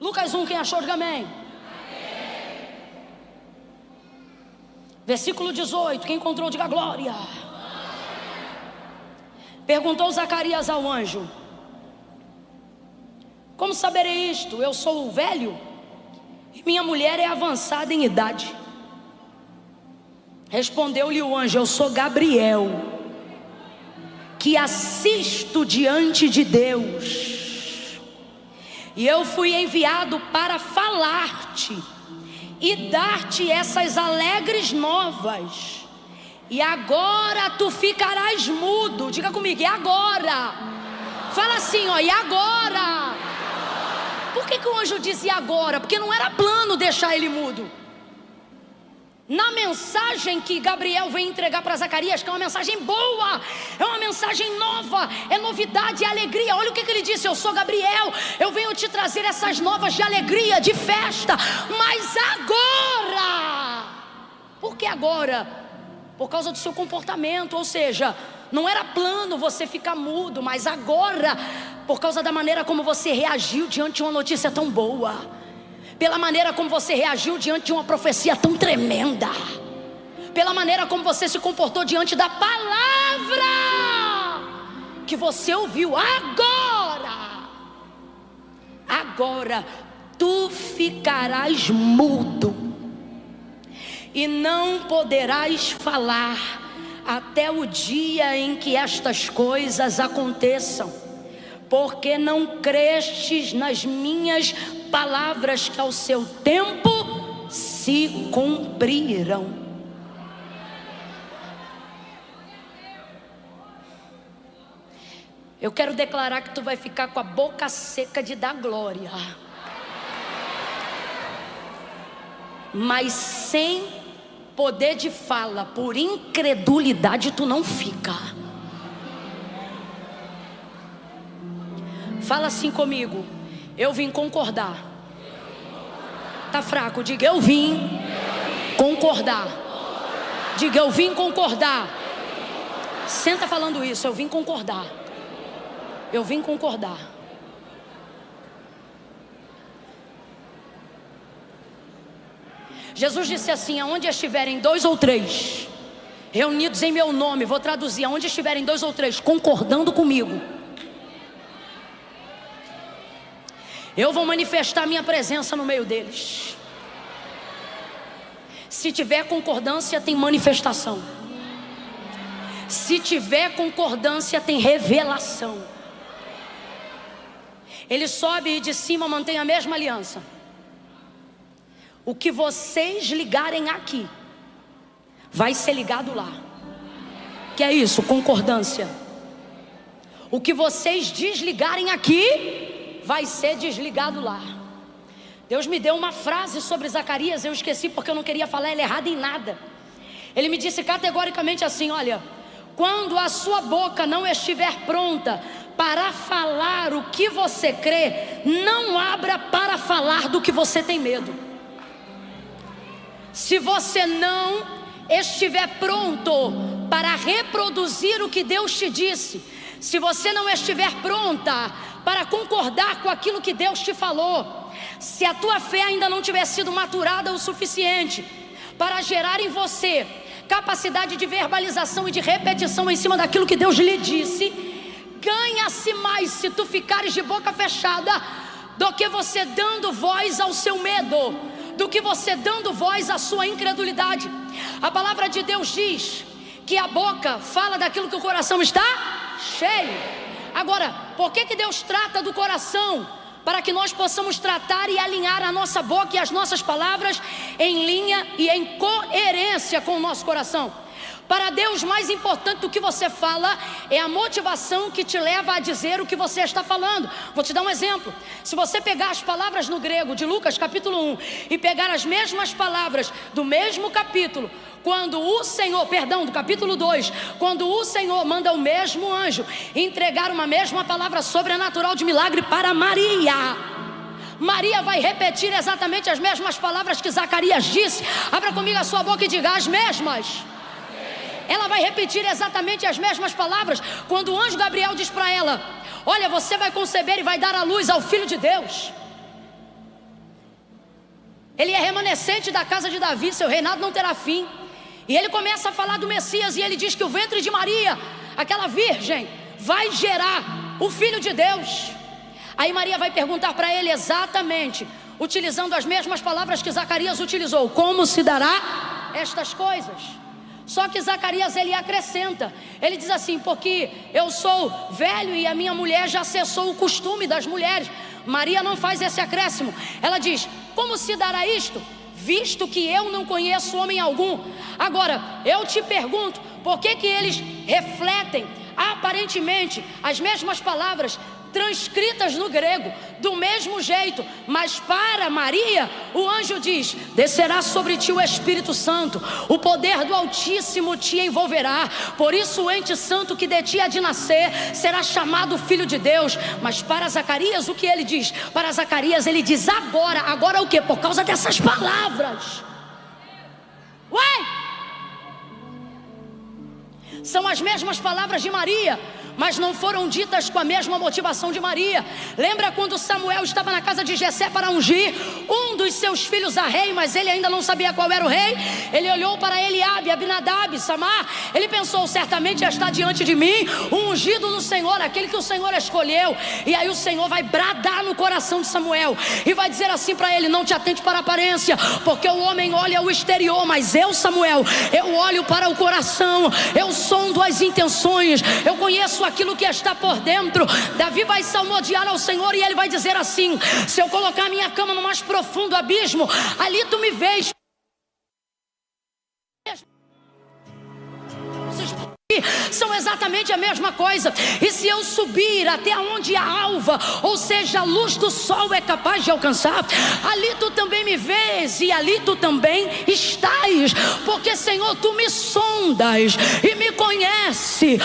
Lucas 1, quem achou, diga amém. Versículo 18, quem encontrou, diga glória. Perguntou Zacarias ao anjo: como saberei isto? Eu sou velho e minha mulher é avançada em idade. Respondeu-lhe o anjo: eu sou Gabriel, que assisto diante de Deus, e eu fui enviado para falar-te e dar-te essas alegres novas. E agora tu ficarás mudo. Diga comigo, e agora? Fala assim, ó, e agora? Por que o anjo disse e agora? Porque não era plano deixar ele mudo. Na mensagem que Gabriel vem entregar para Zacarias, que é uma mensagem boa, é uma mensagem nova, é novidade, é alegria. Olha o que ele disse: eu sou Gabriel, eu venho te trazer essas novas de alegria, de festa. Mas agora, por que agora? Por causa do seu comportamento. Ou seja, não era plano você ficar mudo, mas agora, por causa da maneira como você reagiu diante de uma notícia tão boa, pela maneira como você reagiu diante de uma profecia tão tremenda, pela maneira como você se comportou diante da palavra que você ouviu. Agora tu ficarás mudo e não poderás falar até o dia em que estas coisas aconteçam, porque não crestes nas minhas palavras que ao seu tempo se cumprirão. Eu quero declarar que tu vai ficar com a boca seca de dar glória, mas sem poder de fala, por incredulidade tu não fica. Fala assim comigo: eu vim concordar. Tá fraco, diga eu vim concordar. Diga eu vim concordar. Senta falando isso, eu vim concordar. Eu vim concordar. Jesus disse assim: aonde estiverem 2 ou 3 reunidos em meu nome, vou traduzir, aonde estiverem 2 ou 3 concordando comigo, eu vou manifestar minha presença no meio deles. Se tiver concordância, tem manifestação. Se tiver concordância, tem revelação. Ele sobe e de cima mantém a mesma aliança. O que vocês ligarem aqui vai ser ligado lá. Que é isso? Concordância. O que vocês desligarem aqui vai ser desligado lá. Deus me deu uma frase sobre Zacarias, eu esqueci porque eu não queria falar ele errado em nada. Ele me disse categoricamente assim: olha, quando a sua boca não estiver pronta para falar o que você crê, não abra para falar do que você tem medo. Se você não estiver pronto para reproduzir o que Deus te disse, se você não estiver pronta para concordar com aquilo que Deus te falou, se a tua fé ainda não tiver sido maturada o suficiente para gerar em você capacidade de verbalização e de repetição em cima daquilo que Deus lhe disse, ganha-se mais se tu ficares de boca fechada do que você dando voz ao seu medo, do que você dando voz à sua incredulidade. A palavra de Deus diz que a boca fala daquilo que o coração está cheio. Agora, por que Deus trata do coração? Para que nós possamos tratar e alinhar a nossa boca e as nossas palavras em linha e em coerência com o nosso coração. Para Deus, mais importante do que você fala é a motivação que te leva a dizer o que você está falando. Vou te dar um exemplo. Se você pegar as palavras no grego de Lucas capítulo 1 e pegar as mesmas palavras do mesmo capítulo, quando o Senhor, do capítulo 2, quando o Senhor manda o mesmo anjo entregar uma mesma palavra sobrenatural de milagre para Maria, Maria vai repetir exatamente as mesmas palavras que Zacarias disse. Abra comigo a sua boca e diga as mesmas. Ela vai repetir exatamente as mesmas palavras quando o anjo Gabriel diz para ela: olha, você vai conceber e vai dar à luz ao Filho de Deus. Ele é remanescente da casa de Davi, seu reinado não terá fim. E ele começa a falar do Messias, e ele diz que o ventre de Maria, aquela virgem, vai gerar o Filho de Deus. Aí Maria vai perguntar para ele exatamente, utilizando as mesmas palavras que Zacarias utilizou: como se dará estas coisas? Só que Zacarias, ele acrescenta, ele diz assim: porque eu sou velho e a minha mulher já cessou o costume das mulheres. Maria não faz esse acréscimo, ela diz: como se dará isto, visto que eu não conheço homem algum? Agora, eu te pergunto, por que eles refletem aparentemente as mesmas palavras transcritas no grego, do mesmo jeito, mas para Maria, o anjo diz: descerá sobre ti o Espírito Santo, o poder do Altíssimo te envolverá, por isso o ente santo que de ti há de nascer será chamado Filho de Deus. Mas para Zacarias, o que ele diz? Para Zacarias ele diz agora o que? Por causa dessas palavras. Ué? São as mesmas palavras de Maria, mas não foram ditas com a mesma motivação de Maria. Lembra quando Samuel estava na casa de Jessé para ungir um dos seus filhos a rei, mas ele ainda não sabia qual era o rei? Ele olhou para Eliabe, Abinadab, Samar. Ele pensou: certamente já está diante de mim um ungido do Senhor, aquele que o Senhor escolheu. E aí o Senhor vai bradar no coração de Samuel e vai dizer assim para ele: não te atente para a aparência, porque o homem olha o exterior, mas eu, Samuel, eu olho para o coração, eu sondo as intenções, eu conheço aquilo que está por dentro. Davi vai salmodiar ao Senhor e ele vai dizer assim: se eu colocar a minha cama no mais profundo abismo, ali tu me vês. São exatamente a mesma coisa. E se eu subir até onde a alva, ou seja, a luz do sol é capaz de alcançar, ali tu também me vês e ali tu também estás. Porque, Senhor, tu me sondas e me conhece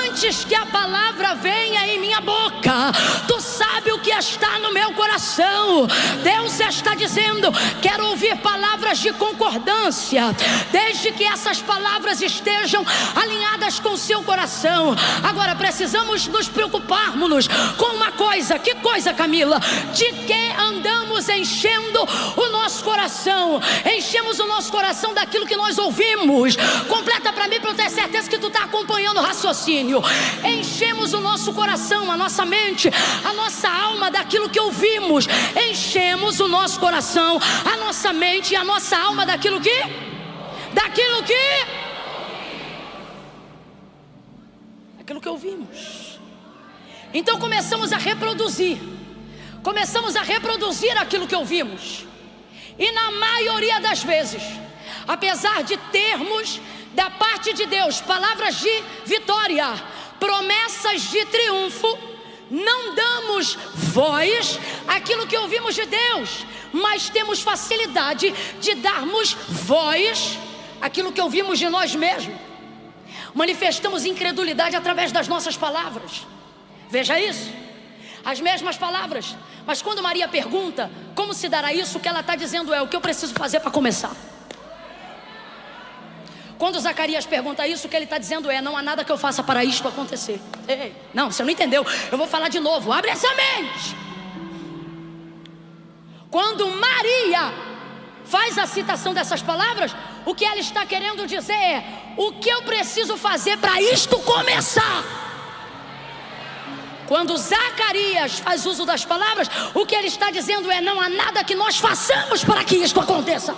antes que a palavra venha em minha boca. Tu sabe o que está no meu coração. Deus está dizendo: quero ouvir palavras de concordância, desde que essas palavras estejam alinhadas com o seu coração. Agora precisamos nos preocuparmos com uma coisa. Que coisa, Camila? De que andamos enchendo o nosso coração? Enchemos o nosso coração daquilo que nós ouvimos. Completa para mim, para eu ter certeza que tu está acompanhando o raciocínio. Enchemos o nosso coração, a nossa mente, a nossa alma daquilo que ouvimos. Enchemos o nosso coração, a nossa mente e a nossa alma daquilo que ouvimos. Então começamos a reproduzir aquilo que ouvimos. E na maioria das vezes, apesar de termos da parte de Deus palavras de vitória, promessas de triunfo, não damos voz àquilo que ouvimos de Deus, mas temos facilidade de darmos voz àquilo que ouvimos de nós mesmos. Manifestamos incredulidade através das nossas palavras. Veja isso, as mesmas palavras. Mas quando Maria pergunta como se dará isso, o que ela está dizendo é: o que eu preciso fazer para começar. Quando Zacarias pergunta isso, o que ele está dizendo é: não há nada que eu faça para isto acontecer. Ei, não, você não entendeu, eu vou falar de novo, abre essa mente. Quando Maria faz a citação dessas palavras, o que ela está querendo dizer é: o que eu preciso fazer para isto começar? Quando Zacarias faz uso das palavras, o que ele está dizendo é: não há nada que nós façamos para que isto aconteça.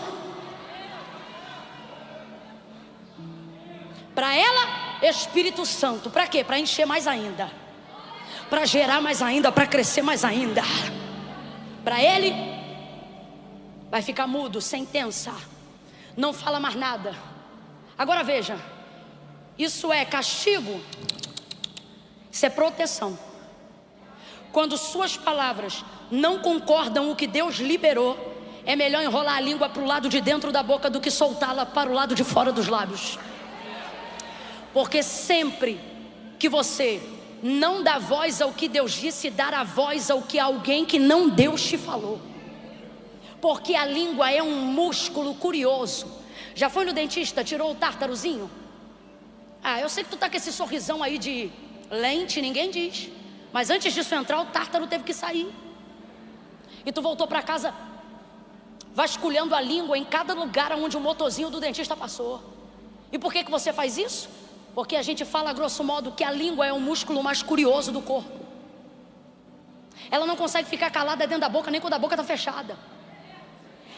Para ela, Espírito Santo. Para quê? Para encher mais ainda, para gerar mais ainda, para crescer mais ainda. Para ele, vai ficar mudo, sentença, não fala mais nada. Agora veja, isso é castigo, isso é proteção. Quando suas palavras não concordam com o que Deus liberou, é melhor enrolar a língua para o lado de dentro da boca do que soltá-la para o lado de fora dos lábios. Porque sempre que você não dá voz ao que Deus disse, dará voz ao que alguém que não Deus te falou. Porque a língua é um músculo curioso. Já foi no dentista, tirou o tártarozinho? Ah, eu sei que tu tá com esse sorrisão aí de lente, ninguém diz. Mas antes disso entrar, o tártaro teve que sair. E tu voltou para casa vasculhando a língua em cada lugar onde o motorzinho do dentista passou. E por que você faz isso? Porque a gente fala, grosso modo, que a língua é o músculo mais curioso do corpo. Ela não consegue ficar calada dentro da boca, nem quando a boca está fechada.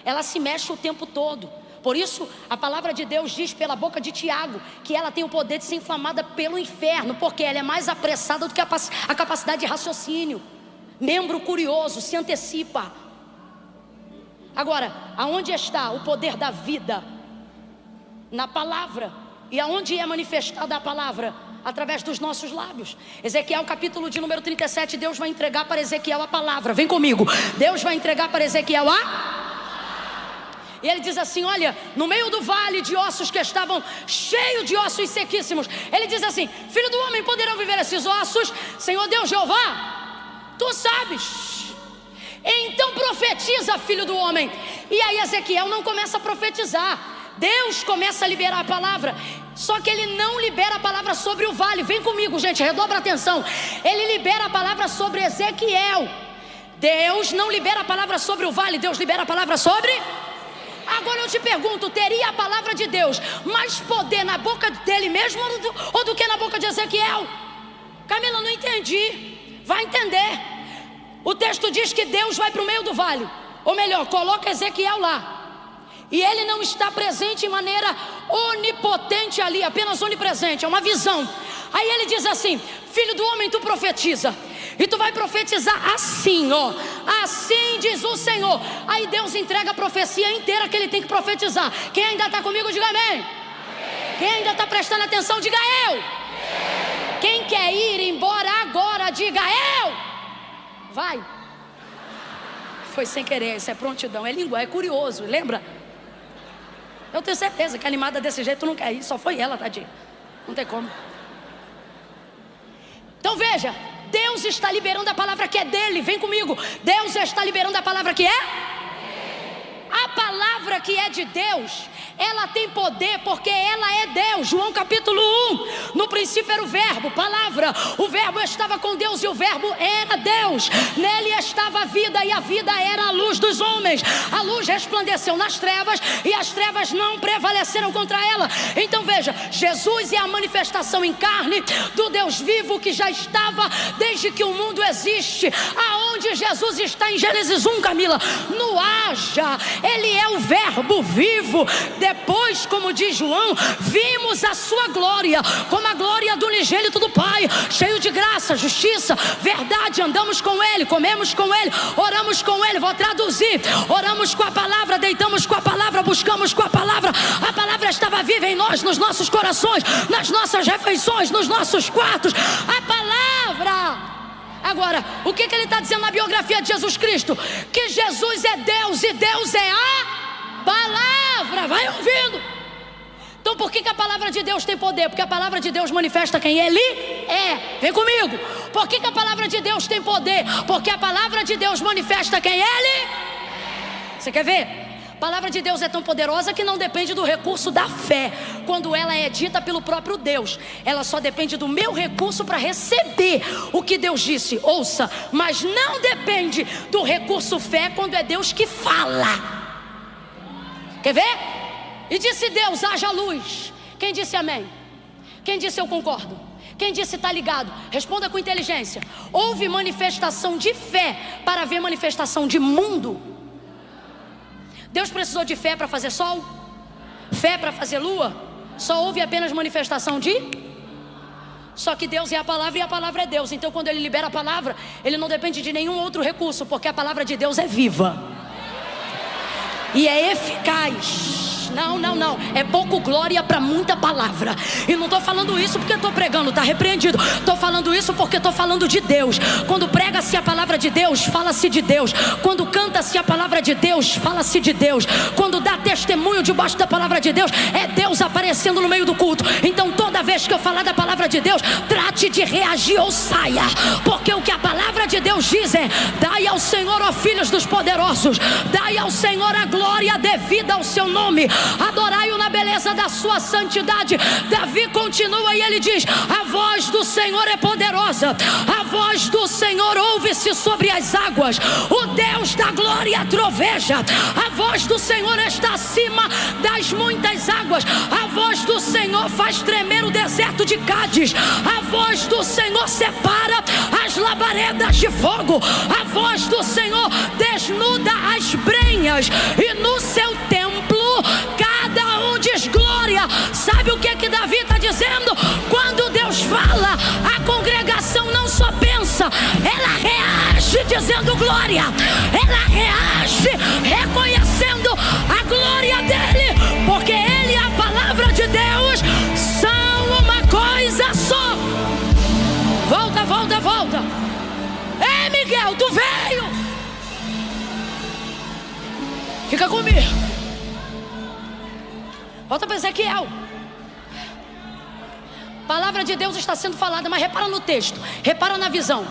Ela se mexe o tempo todo. Por isso, a palavra de Deus diz pela boca de Tiago que ela tem o poder de ser inflamada pelo inferno, porque ela é mais apressada do que a capacidade de raciocínio. Membro curioso, se antecipa. Agora, aonde está o poder da vida? Na palavra. E aonde é manifestada a palavra? Através dos nossos lábios. Ezequiel capítulo de número 37, Deus vai entregar para Ezequiel a palavra. Vem comigo. Deus vai entregar para Ezequiel E ele diz assim, olha, no meio do vale de ossos que estavam cheios de ossos sequíssimos, ele diz assim, filho do homem, poderão viver esses ossos? Senhor Deus Jeová, tu sabes. Então profetiza, filho do homem. E aí Ezequiel não começa a profetizar. Deus começa a liberar a palavra. Só que ele não libera a palavra sobre o vale. Vem comigo, gente, redobra a atenção. Ele libera a palavra sobre Ezequiel. Deus não libera a palavra sobre o vale. Deus libera a palavra sobre... Agora eu te pergunto, teria a palavra de Deus mais poder na boca dele mesmo ou do que na boca de Ezequiel? Camila, não entendi. Vai entender. O texto diz que Deus vai para o meio do vale. Ou melhor, coloca Ezequiel lá. E ele não está presente em maneira onipotente ali, apenas onipresente, é uma visão. Aí ele diz assim, filho do homem, tu profetiza. E tu vai profetizar assim, ó. Assim diz o Senhor. Aí Deus entrega a profecia inteira que ele tem que profetizar. Quem ainda está comigo, diga amém. Quem ainda está prestando atenção, diga eu. Quem quer ir embora agora, diga eu. Vai. Foi sem querer, isso é prontidão, é língua, é curioso, lembra? Eu tenho certeza que animada desse jeito não quer ir. Só foi ela, tadinha. Não tem como. Então veja, Deus está liberando a palavra que é dele. Vem comigo. Deus está liberando a palavra que é? A palavra que é de Deus, ela tem poder porque ela é Deus. João capítulo 1. No princípio era o verbo, palavra. O verbo estava com Deus e o verbo era Deus. Nele estava a vida e a vida era a luz dos homens. A luz resplandeceu nas trevas e as trevas não prevaleceram contra ela. Então veja, Jesus é a manifestação em carne do Deus vivo que já estava desde que o mundo existe. Aonde Jesus está em Gênesis 1, Camila? No haja. Ele é o verbo vivo. Depois, como diz João, vimos a sua glória, como a glória do unigênito do Pai, cheio de graça, justiça, verdade. Andamos com Ele, comemos com Ele, oramos com Ele. Vou traduzir: oramos com a palavra, deitamos com a palavra, buscamos com a palavra. A palavra estava viva em nós, nos nossos corações, nas nossas refeições, nos nossos quartos. A palavra. Agora, o que ele está dizendo na biografia de Jesus Cristo? Que Jesus é Deus e Deus é a palavra. Vai ouvindo. Então por que a palavra de Deus tem poder? Porque a palavra de Deus manifesta quem Ele é. Vem comigo. Por que a palavra de Deus tem poder? Porque a palavra de Deus manifesta quem Ele é. Você quer ver? A palavra de Deus é tão poderosa que não depende do recurso da fé. Quando ela é dita pelo próprio Deus, ela só depende do meu recurso para receber o que Deus disse. Ouça, mas não depende do recurso fé quando é Deus que fala. Quer ver? E disse Deus, haja luz. Quem disse amém? Quem disse eu concordo? Quem disse está ligado? Responda com inteligência. Houve manifestação de fé para haver manifestação de mundo? Deus precisou de fé para fazer sol? Fé para fazer lua? Só houve apenas manifestação de? Só que Deus é a palavra e a palavra é Deus. Então quando Ele libera a palavra, Ele não depende de nenhum outro recurso, porque a palavra de Deus é viva e é eficaz. Não, é pouco glória para muita palavra. E não estou falando isso porque estou pregando, está repreendido. Estou falando isso porque estou falando de Deus. Quando prega-se a palavra de Deus, fala-se de Deus. Quando canta-se a palavra de Deus, fala-se de Deus. Quando dá testemunho debaixo da palavra de Deus, é Deus aparecendo no meio do culto. Então toda vez que eu falar da palavra de Deus, trate de reagir ou saia, porque o que a palavra de Deus diz é: dai ao Senhor, ó filhos dos poderosos, dai ao Senhor a glória devida ao seu nome. adorai-o na beleza da sua santidade. Davi continua e ele diz: a voz do Senhor é poderosa, a voz do Senhor ouve-se sobre as águas, o Deus da glória troveja, a voz do Senhor está acima das muitas águas, a voz do Senhor faz tremer o deserto de Cádiz, a voz do Senhor separa as labaredas de fogo, a voz do Senhor desnuda as brenhas, e no seu templo cada um diz glória. Sabe o que Davi está dizendo? Quando Deus fala, a congregação não só pensa, ela reage dizendo glória, ela reage reconhecendo a glória dele, porque ele e a palavra de Deus são uma coisa só. Volta, volta, volta. Ei, Miguel, tu veio? Fica comigo. Volta para Ezequiel. A palavra de Deus está sendo falada, mas repara no texto, repara na visão.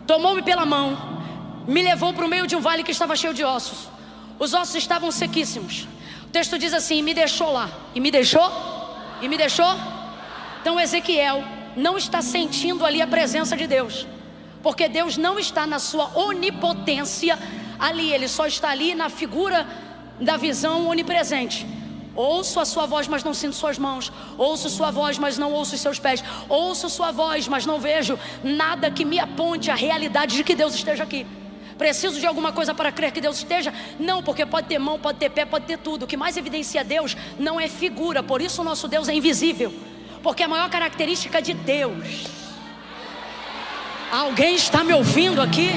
Tomou-me pela mão, me levou para o meio de um vale que estava cheio de ossos. Os ossos estavam sequíssimos. O texto diz assim: me deixou lá. E me deixou? E me deixou? Então Ezequiel não está sentindo ali a presença de Deus, porque Deus não está na sua onipotência ali, ele só está ali na figura da visão onipresente. Ouço a sua voz, mas não sinto suas mãos. Ouço sua voz, mas não ouço os seus pés. Ouço sua voz, mas não vejo nada que me aponte a realidade de que Deus esteja aqui. Preciso de alguma coisa para crer que Deus esteja? Não, porque pode ter mão, pode ter pé, pode ter tudo. O que mais evidencia Deus não é figura. Por isso o nosso Deus é invisível, porque a maior característica de Deus... Alguém está me ouvindo aqui?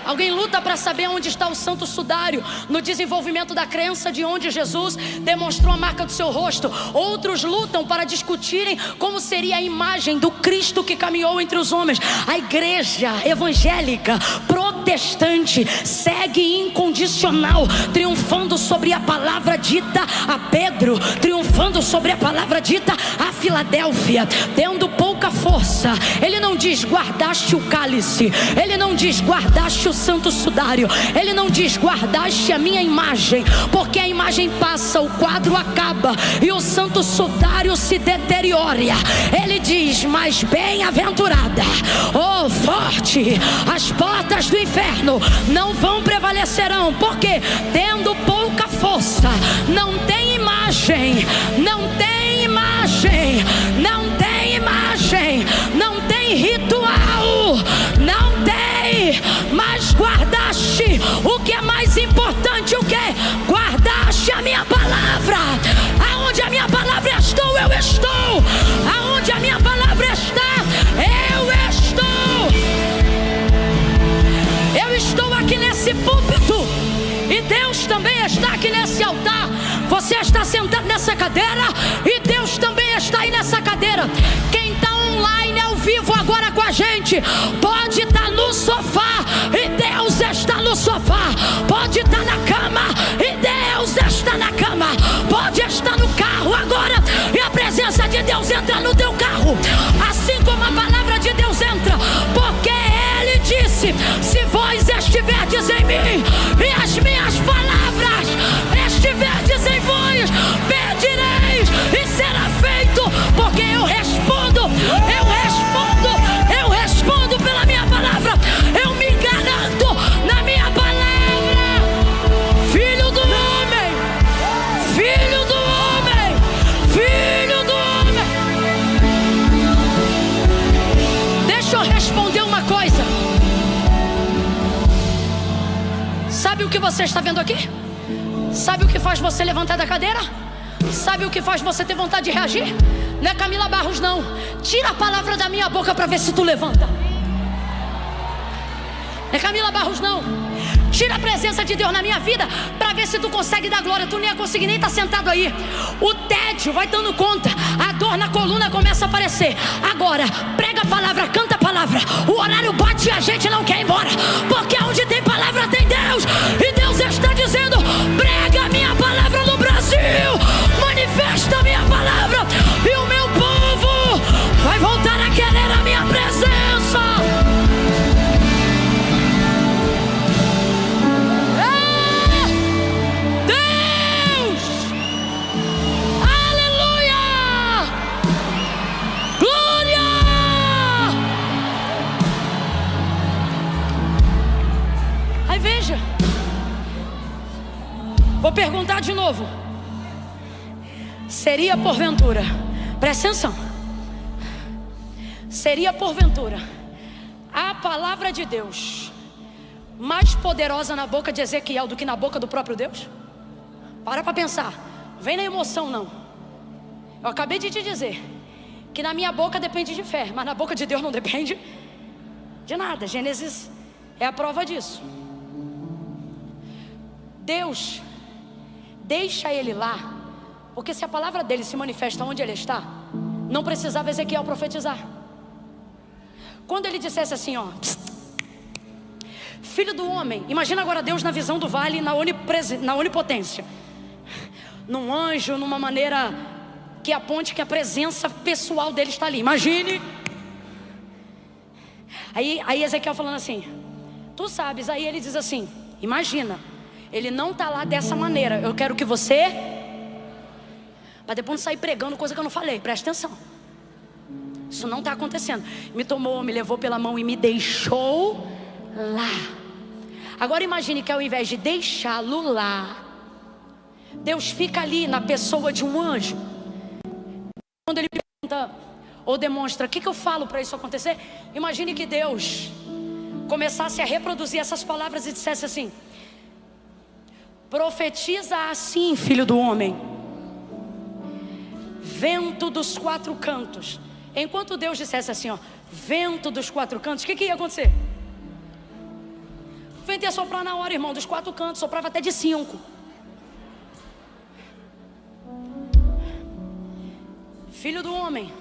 Alguém luta para saber onde está o santo sudário no desenvolvimento da crença de onde Jesus demonstrou a marca do seu rosto. Outros lutam para discutirem como seria a imagem do Cristo que caminhou entre os homens. A igreja evangélica protestante segue incondicional, triunfando sobre a palavra dita a Pedro, triunfando sobre a palavra dita a Filadélfia, tendo pouca força. Ele não diz guardaste o cálice, ele não diz guardaste o santo sudário, ele não diz guardaste a minha imagem, porque a imagem passa, o quadro acaba e o santo sudário se deteriora. Ele diz: mas bem-aventurada, oh forte, as portas do inferno não vão prevalecerão, porque tendo pouca força, não tem imagem, não tem imagem, não tem imagem, não tem ritual, não tem, mas guardaste o que é mais importante. O que? Guardaste a minha palavra. Aonde a minha palavra estou, eu estou. Aonde a minha palavra está, eu estou. Eu estou aqui nesse púlpito e Deus também está aqui nesse altar. Você está sentado nessa cadeira e Deus também está aí nessa cadeira. Quem está online ao vivo agora com a gente pode estar no sofá e Deus está no sofá. Pode estar na cama e Deus está na cama. Pode estar no carro agora e a presença de Deus entra no teu carro, assim como a palavra de Deus entra, porque Ele disse: se vós estiverdes em mim e as minhas palavras estiverdes em vós, pedireis e será feito. Porque eu respondo pela minha palavra. Eu me garanto na minha palavra. Filho do homem, filho do homem, filho do homem. Deixa eu responder uma coisa. Sabe o que você está vendo aqui? Sabe o que faz você levantar da cadeira? Sabe o que faz você ter vontade de reagir? Não é Camila Barros não. Tira a palavra da minha boca para ver se tu levanta. Não é Camila Barros não. Tira a presença de Deus na minha vida para ver se tu consegue dar glória. Tu nem ia conseguir nem estar sentado aí. O tédio vai dando conta, a dor na coluna começa a aparecer. Agora, prega a palavra, canta a palavra. O horário bate e a gente não quer ir embora, porque onde tem palavra tem Deus. E Deus está dizendo: prega a minha palavra no Brasil, manifesta a minha palavra, e o meu povo vai voltar a querer a minha presença. Aí veja, vou perguntar de novo. Seria porventura, presta atenção, seria porventura a palavra de Deus mais poderosa na boca de Ezequiel do que na boca do próprio Deus? Para pensar, vem na emoção não. Eu acabei de te dizer que na minha boca depende de fé, mas na boca de Deus não depende de nada. Gênesis é a prova disso. Deus deixa ele lá, porque se a palavra dele se manifesta onde ele está, não precisava Ezequiel profetizar. Quando ele dissesse assim, ó, filho do homem, imagina agora Deus na visão do vale, na onipotência, num anjo, numa maneira que aponte que a presença pessoal dele está ali. Imagine. Aí Ezequiel falando assim, tu sabes. Aí ele diz assim, imagina, ele não está lá dessa maneira. Eu quero que você, para depois não sair pregando coisa que eu não falei. Presta atenção, isso não está acontecendo. Me tomou, me levou pela mão e me deixou lá. Agora imagine que ao invés de deixá-lo lá, Deus fica ali na pessoa de um anjo. Quando ele pergunta ou demonstra, o que eu falo para isso acontecer? Imagine que Deus começasse a reproduzir essas palavras e dissesse assim, profetiza assim, filho do homem, vento dos quatro cantos. Enquanto Deus dissesse assim, ó, vento dos quatro cantos, o que ia acontecer? O vento ia soprar na hora, irmão, dos quatro cantos, soprava até de 5. Filho do homem,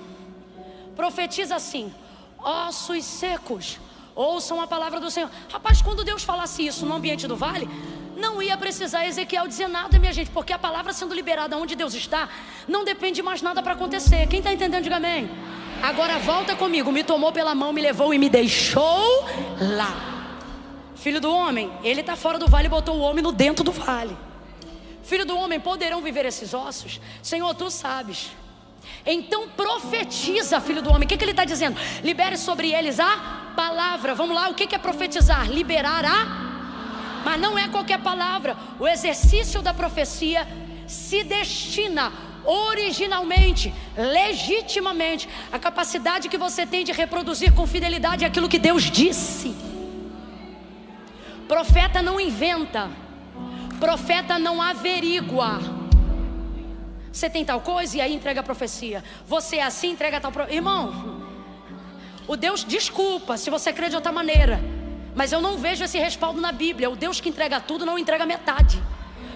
profetiza assim, ossos secos, ouçam a palavra do Senhor. Rapaz, quando Deus falasse isso no ambiente do vale, não ia precisar Ezequiel dizer nada, minha gente, porque a palavra sendo liberada onde Deus está, não depende de mais nada para acontecer. Quem está entendendo, diga amém. Agora volta comigo, me tomou pela mão, me levou e me deixou lá. Filho do homem, ele está fora do vale e botou o homem no dentro do vale. Filho do homem, poderão viver esses ossos? Senhor, tu sabes. Então profetiza, filho do homem. O que ele está dizendo? Libere sobre eles a palavra. Vamos lá, o que é profetizar? Liberar mas não é qualquer palavra. O exercício da profecia se destina originalmente, legitimamente, a capacidade que você tem de reproduzir com fidelidade aquilo que Deus disse. Profeta não inventa, profeta não averigua. Você tem tal coisa e aí entrega a profecia. Você é assim, entrega tal profecia. Irmão, o Deus, desculpa se você crê de outra maneira, mas eu não vejo esse respaldo na Bíblia. O Deus que entrega tudo não entrega metade.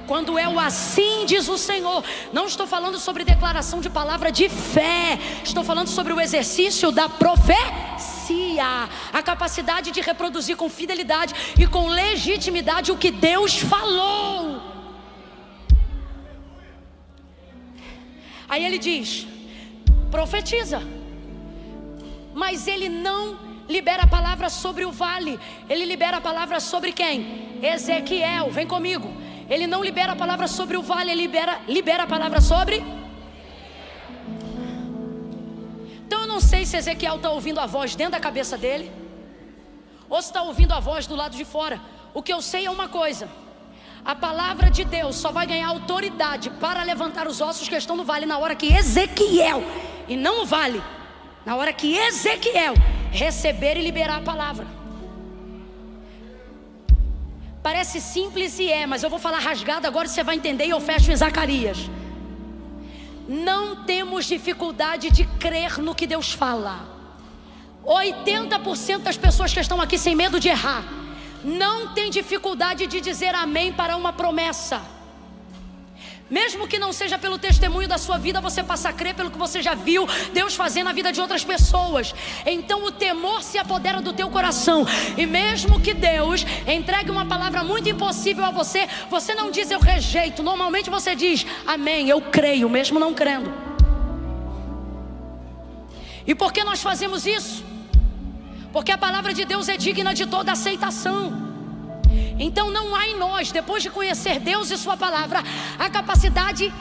Quando é o assim diz o Senhor, não estou falando sobre declaração de palavra de fé, estou falando sobre o exercício da profecia, a capacidade de reproduzir com fidelidade e com legitimidade o que Deus falou. Aí ele diz, profetiza, mas ele não libera a palavra sobre o vale, ele libera a palavra sobre quem? Ezequiel, vem comigo. Ele não libera a palavra sobre o vale, ele libera a palavra sobre. Então eu não sei se Ezequiel está ouvindo a voz dentro da cabeça dele, ou se está ouvindo a voz do lado de fora. O que eu sei é uma coisa: a palavra de Deus só vai ganhar autoridade para levantar os ossos que estão no vale na hora que Ezequiel, e não o vale, na hora que Ezequiel receber e liberar a palavra. Parece simples e é, mas eu vou falar rasgado agora e você vai entender, e eu fecho em Zacarias. Não temos dificuldade de crer no que Deus fala. 80% das pessoas que estão aqui sem medo de errar não tem dificuldade de dizer amém para uma promessa. Mesmo que não seja pelo testemunho da sua vida, você passa a crer pelo que você já viu Deus fazer na vida de outras pessoas. Então o temor se apodera do teu coração, e mesmo que Deus entregue uma palavra muito impossível a você, você não diz eu rejeito. Normalmente você diz amém, eu creio, mesmo não crendo. E por que nós fazemos isso? Porque a palavra de Deus é digna de toda aceitação. Então não há em nós, depois de conhecer Deus e sua palavra, a capacidade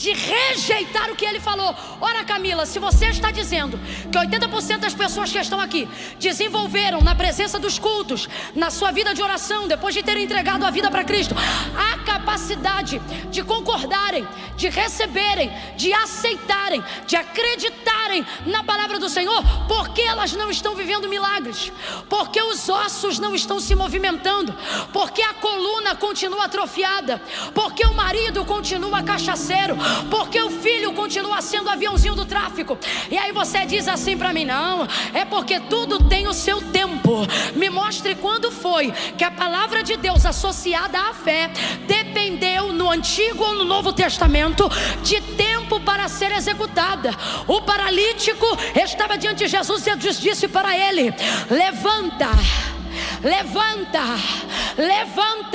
de rejeitar o que ele falou. Ora, Camila, se você está dizendo que 80% das pessoas que estão aqui desenvolveram na presença dos cultos, na sua vida de oração, depois de terem entregado a vida para Cristo, a capacidade de concordarem, de receberem, de aceitarem, de acreditarem na palavra do Senhor, porque elas não estão vivendo milagres, porque os ossos não estão se movimentando, porque a coluna continua atrofiada, porque o marido continua cachaceiro, porque o filho continua sendo aviãozinho do tráfico. E aí você diz assim para mim: não, é porque tudo tem o seu tempo. Me mostre quando foi que a palavra de Deus associada à fé dependeu no Antigo ou no Novo Testamento de tempo para ser executada. O paralítico estava diante de Jesus e Jesus disse para ele: levanta, levanta, levanta.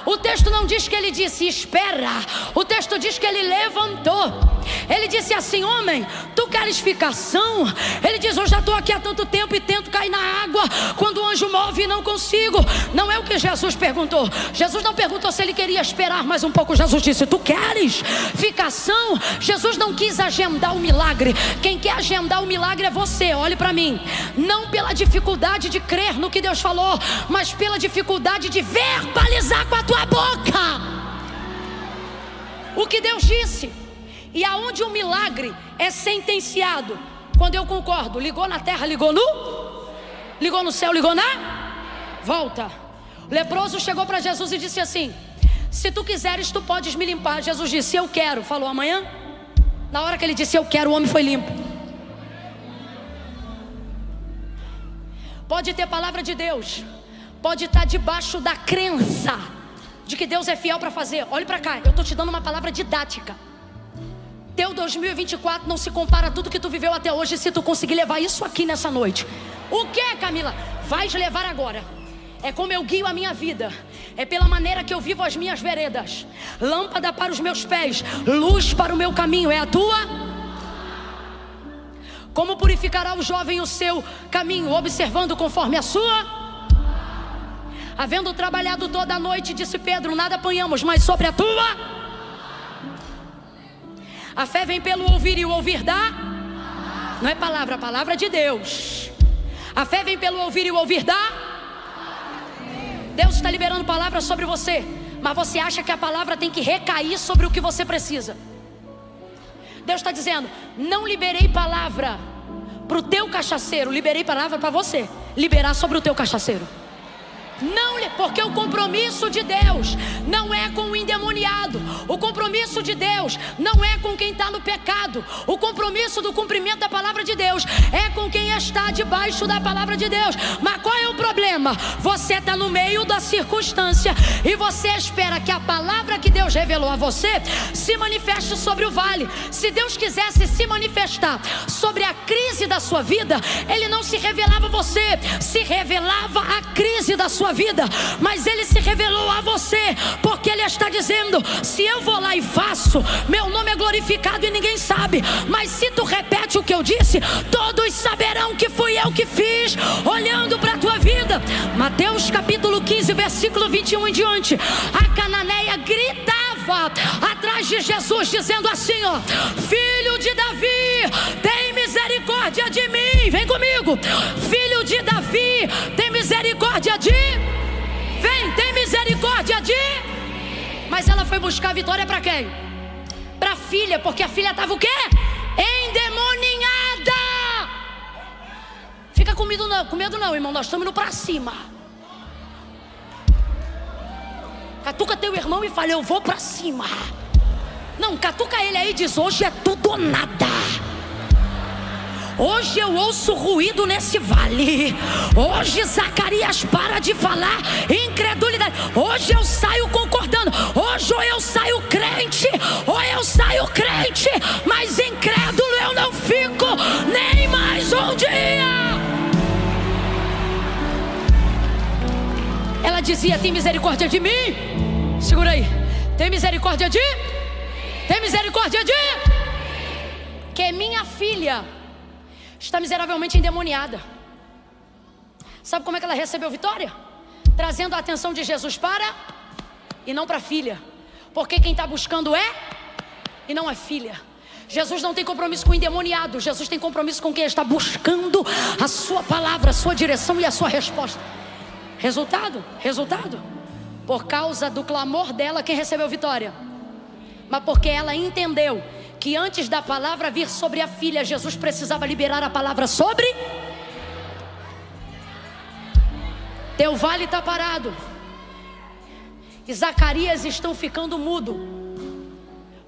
O texto não diz que ele disse espera, o texto diz que ele levantou. Ele disse assim: homem, tu queres ficar são? Ele diz: eu já estou aqui há tanto tempo e tento cair na água, quando o anjo move e não consigo. Não é o que Jesus perguntou. Jesus não perguntou se ele queria esperar mais um pouco. Jesus disse: tu queres ficar são? Jesus não quis agendar o milagre. Quem quer agendar o milagre é você. Olhe para mim, não pela dificuldade de crer no que Deus falou, mas pela dificuldade de verbalizar com a tua boca o que Deus disse. E aonde o milagre é sentenciado? Quando eu concordo. Ligou na terra, ligou no céu, ligou na volta. O leproso chegou para Jesus e disse assim: se tu quiseres, tu podes me limpar. Jesus disse: eu quero. Falou amanhã. Na hora que ele disse eu quero, o homem foi limpo. Pode ter palavra de Deus, pode estar debaixo da crença de que Deus é fiel para fazer. Olhe para cá, eu estou te dando uma palavra didática. Teu 2024 não se compara a tudo que tu viveu até hoje, se tu conseguir levar isso aqui nessa noite. O que, Camila? Vais levar agora. É como eu guio a minha vida, é pela maneira que eu vivo as minhas veredas. Lâmpada para os meus pés, luz para o meu caminho. É a tua? Como purificará o jovem o seu caminho? Observando conforme a sua. Havendo trabalhado toda a noite, disse Pedro, nada apanhamos, mas sobre a tua. A fé vem pelo ouvir e o ouvir dá. Não é palavra, a palavra de Deus. A fé vem pelo ouvir e o ouvir dá. Deus está liberando palavra sobre você, mas você acha que a palavra tem que recair sobre o que você precisa. Deus está dizendo: não liberei palavra para o teu cachaceiro, liberei palavra para você liberar sobre o teu cachaceiro. Não, porque o compromisso de Deus não é com o endemoniado. O compromisso de Deus não é com quem está no pecado. O compromisso do cumprimento da palavra de Deus é com quem está debaixo da palavra de Deus. Mas qual é o problema? Você está no meio da circunstância e você espera que a palavra que Deus revelou a você se manifeste sobre o vale. Se Deus quisesse se manifestar sobre a crise da sua vida, Ele não se revelava a você, se revelava a crise da sua vida. Mas Ele se revelou a você, porque Ele está dizendo: se eu vou lá e faço, meu nome é glorificado e ninguém sabe. Mas se tu repete o que eu disse, todos saberão que fui eu que fiz, olhando para a tua vida. Mateus capítulo 15, versículo 21 em diante. A cananeia gritava atrás de Jesus, dizendo assim, ó: filho de Davi, tem misericórdia de mim. Vem comigo. Filho de Davi, tem misericórdia de... Vem, tem misericórdia de... Mas ela foi buscar a vitória para quem? Para a filha, porque a filha estava o quê? Endemoninhada. Fica com medo não, irmão, nós estamos indo para cima. Catuca teu irmão e fala: eu vou para cima. Não, catuca ele aí e diz: hoje é tudo ou nada. Hoje eu ouço ruído nesse vale. Hoje Zacarias para de falar incredulidade. Hoje eu saio concordando. Hoje ou eu saio crente, ou eu saio crente, mas incrédulo eu não fico nem mais um dia. Ela dizia: tem misericórdia de mim. Segura aí. Tem misericórdia de... Tem misericórdia de... Que minha filha está miseravelmente endemoniada. Sabe como é que ela recebeu vitória? Trazendo a atenção de Jesus para... e não para a filha. Porque quem está buscando é... e não é filha. Jesus não tem compromisso com o endemoniado. Jesus tem compromisso com quem está buscando a sua palavra, a sua direção e a sua resposta. Resultado? Por causa do clamor dela, quem recebeu vitória? Mas porque ela entendeu que antes da palavra vir sobre a filha, Jesus precisava liberar a palavra sobre. Teu vale está parado, e Zacarias estão ficando mudo,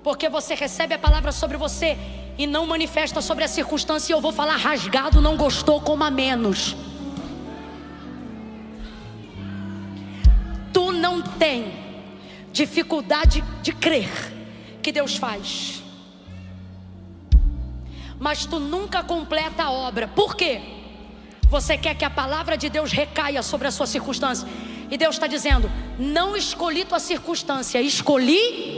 porque você recebe a palavra sobre você e não manifesta sobre a circunstância. E eu vou falar rasgado, não gostou, coma menos. Tu não tem dificuldade de crer que Deus faz, mas tu nunca completa a obra. Por quê? Você quer que a palavra de Deus recaia sobre a sua circunstância, e Deus está dizendo: não escolhi tua circunstância, escolhi